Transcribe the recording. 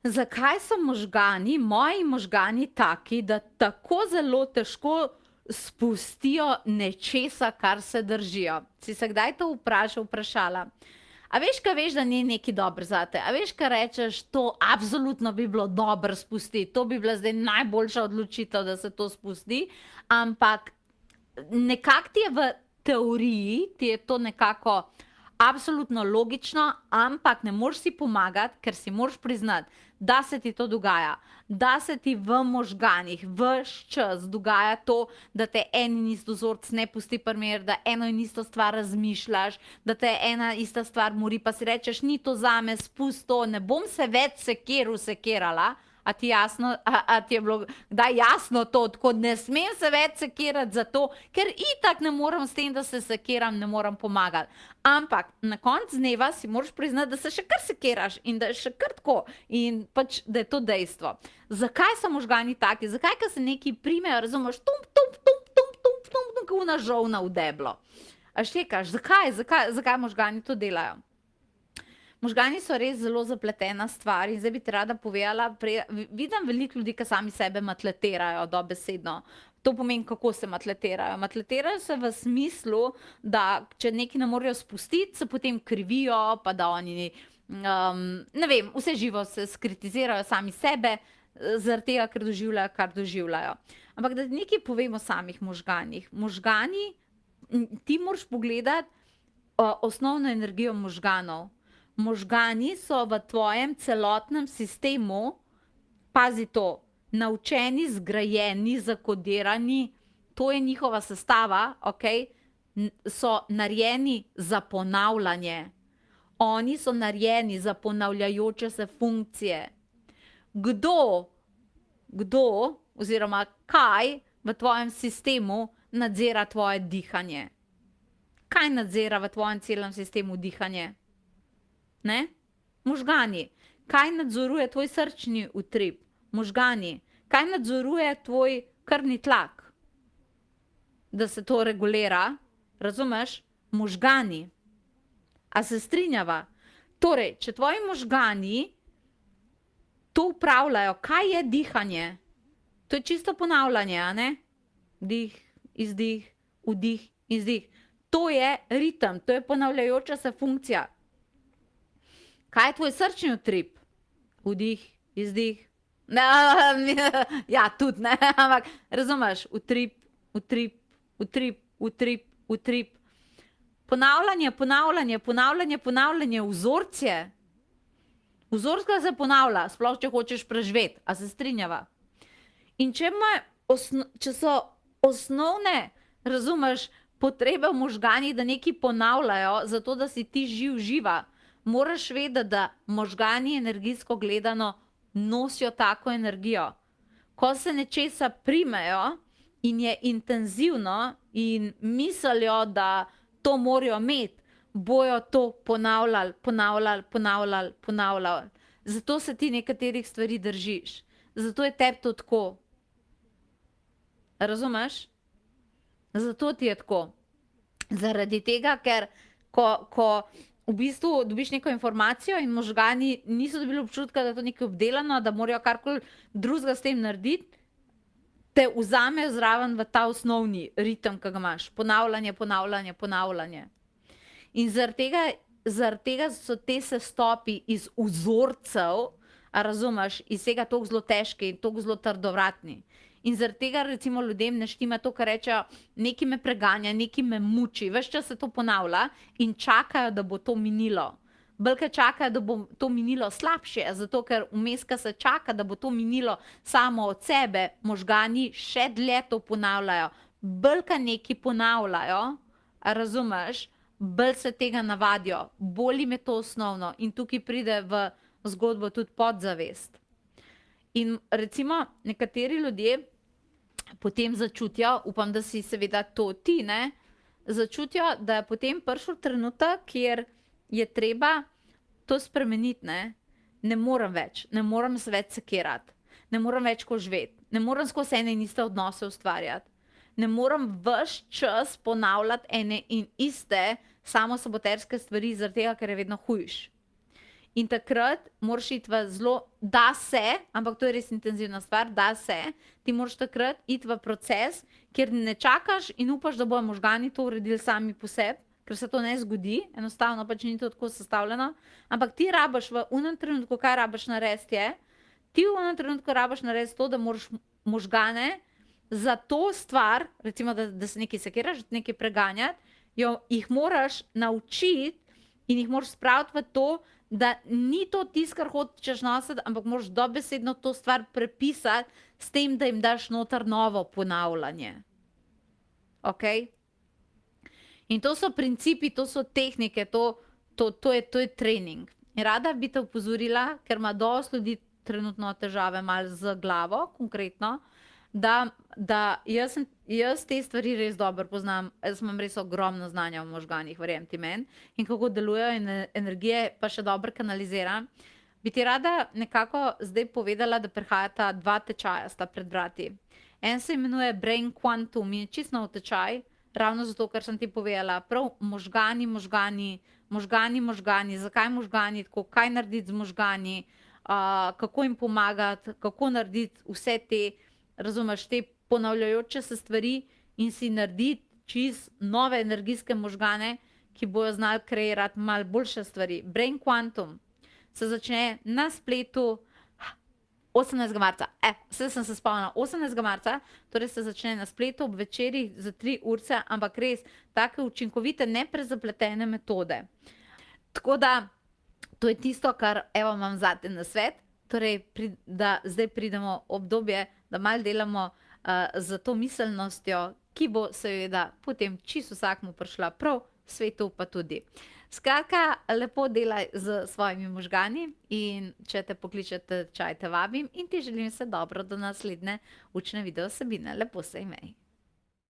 Zakaj so možgani, moji možgani taki, da tako zelo težko spustijo nečesa, kar se držijo? Si se kdaj to vprašala? A veš, kaj veš, da ni neki dobro zate? A veš, kaj rečeš, to absolutno bi bilo dobro spustiti, to bi bila zdaj najboljša odločitev, da se to spusti, ampak nekako ti je v teoriji, ti je to nekako absolutno logično, ampak ne moreš si pomagati, ker si moraš priznati, da se ti to dogaja, da se ti v možganih ves čas dogaja to, da te en in isto vzorc ne pusti primer, da eno in isto stvar razmišljaš, da te ena ista stvar mori, pa si rečeš, ni to zame, spust to, ne bom se več sekirala. A ti jasno, a ti je bilo kdaj jasno to, tako ne smem se več sekirati za to, ker itak ne morem s tem, da se sekiram, ne morem pomagati. Ampak na koncu dneva si moraš priznati, da se še kar sekiraš in da je še kar tako in pač, da je to dejstvo. Zakaj so možgani taki? Zakaj, ko se neki primejo, razumeš, kot na žolna v deblo? A štekaš, zakaj možgani to delajo? Možgani so res zelo zapletena stvar in zdaj bi ti rada povedala, vidim veliko ljudi, ki sami sebe matletirajo dobesedno. To pomeni, kako se matletirajo. Matletirajo se v smislu, da če nekaj ne morejo spustiti, se potem krivijo, pa da oni, ne vem, vse živo se skritizirajo sami sebe, zaradi tega, ker doživljajo, kar doživljajo. Ampak da nekaj povemo o samih možganih. Možgani, ti moraš pogledati osnovno energijo možganov. Možgani so v tvojem celotnem sistemu, pazi to, naučeni, zgrajeni, zakodirani, to je njihova sestava, okay? So narejeni za ponavljanje. Oni so narejeni za ponavljajoče se funkcije. Kdo oziroma kaj v tvojem sistemu nadzira tvoje dihanje? Kaj nadzira v tvojem celem sistemu dihanje? Ne? Možgani. Kaj nadzoruje tvoj srčni utrip? Možgani. Kaj nadzoruje tvoj krvni tlak? Da se to regulira, razumeš? Možgani. A se strinjava? Torej, če tvoji možgani to upravljajo, kaj je dihanje? To je čisto ponavljanje, a ne? Dih, izdih, vdih, izdih. To je ritem, to je ponavljajoča se funkcija. Kaj je tvoj srčni utrip? Vdih, izdih. Ja, tudi ne, ampak razumeš, utrip, utrip, utrip, utrip, utrip. Ponavljanje, ponavljanje, ponavljanje, ponavljanje, vzorce. Vzorska se ponavlja, sploh če hočeš preživeti, a se strinjava. In če so osnovne, razumeš, potrebe v možganih, da nekaj ponavljajo, zato da si ti živa, moraš vedeti, da možgani energijsko gledano nosijo tako energijo. Ko se nečesa primejo in je intenzivno in mislijo, da to morajo imeti, bojo to ponavljali. Zato se ti nekaterih stvari držiš. Zato je tebi to tako. Razumeš? Zato ti je tako. Zaradi tega, ker ko v bistvu dobiš neko informacijo in možgani niso dobili občutka, da je to nekaj obdelano, da morajo karkoli drugega s tem narediti, te vzamejo zraven v ta osnovni ritem, ki ga imaš. Ponavljanje, ponavljanje, ponavljanje. In zaradi tega so te sestopi iz vzorcev, a razumeš, iz vsega toliko zelo težki in toliko zelo trdovratni. In zaradi tega recimo ljudem ne štima to, kar rečejo, nekaj me preganja, nekaj me muči, ves čas se to ponavlja in čakajo, da bo to minilo. Bolj čakajo, da bo to minilo slabše, zato ker vmes, ko se čaka, da bo to minilo samo od sebe, možgani še dlje to ponavljajo. Bolj nekaj ponavljajo, a razumeš, bolj se tega navadijo, bolj jim je to osnovno in tukaj pride v zgodbo tudi podzavest. In recimo nekateri ljudje potem začutijo, upam, da si seveda to ti, ne, začutijo, da je potem prišel trenutek, kjer je treba to spremeniti, ne. Ne morem več, ne morem se več sekirati, ne morem več živeti, ne morem skozi ene in iste odnose ustvarjati, ne morem ves čas ponavljati ene in iste samosaboterske stvari, zaradi tega, ker je vedno hujš. In takrat moraš iti v zelo, da se, ampak to je res intenzivna stvar, da se, ti moraš takrat iti v proces, kjer ne čakaš in upaš, da bodo možgani to uredili sami po sebi, ker se to ne zgodi, enostavno pač ni to tako sestavljeno, ampak ti rabiš v unem trenutku, kaj rabiš narediti je, ti v unem trenutku rabiš narediti to, da moraš možgane za to stvar, recimo, da se nekaj sekiraš, da nekaj preganjati, jih moraš naučiti in jih moraš spraviti v to, da ni to tisto, kar hočeš nositi, ampak moraš dobesedno to stvar prepisati s tem, da jim daš noter novo ponavljanje. Ok? In to so principi, to so tehnike, to je trening. In rada bi te opozorila, ker ima dosti ljudi trenutno težave malo z glavo, konkretno, da jaz te stvari res dobro poznam, jaz imam res ogromno znanja o možganih, verjemite meni, in kako delujejo in energije pa še dobro kanaliziram. Bi ti rada nekako zdaj povedala, da prihajata 2 tečaja, sta pred vrati. En se imenuje Brain Quantum in je čisto nov tečaj, ravno zato, ker sem ti povedala, prav možgani, zakaj možgani, tako, kaj narediti z možgani, kako jim pomagati, kako narediti vse te, razumeš, te ponavljajoče se stvari in si narediti čist nove energijske možgane, ki bojo znali kreirati malo boljše stvari. Brain Quantum se začne na spletu 18. marca. Vse sem se spomnila, 18. marca, torej se začne na spletu ob večerih za 3 urce, ampak res take učinkovite, neprezapletene metode. Tako da, to je tisto, kar evo imam zate na svet, torej, da zdaj pridemo obdobje, da malo delamo z to miselnostjo, ki bo seveda potem čisto vsakmu prišla prav, svetu pa tudi. Skratka, lepo delaj z svojimi možgani in če te pokličete, čaj te vabim in ti želim vse dobro do naslednje učne video vsebine. Lepo se imej.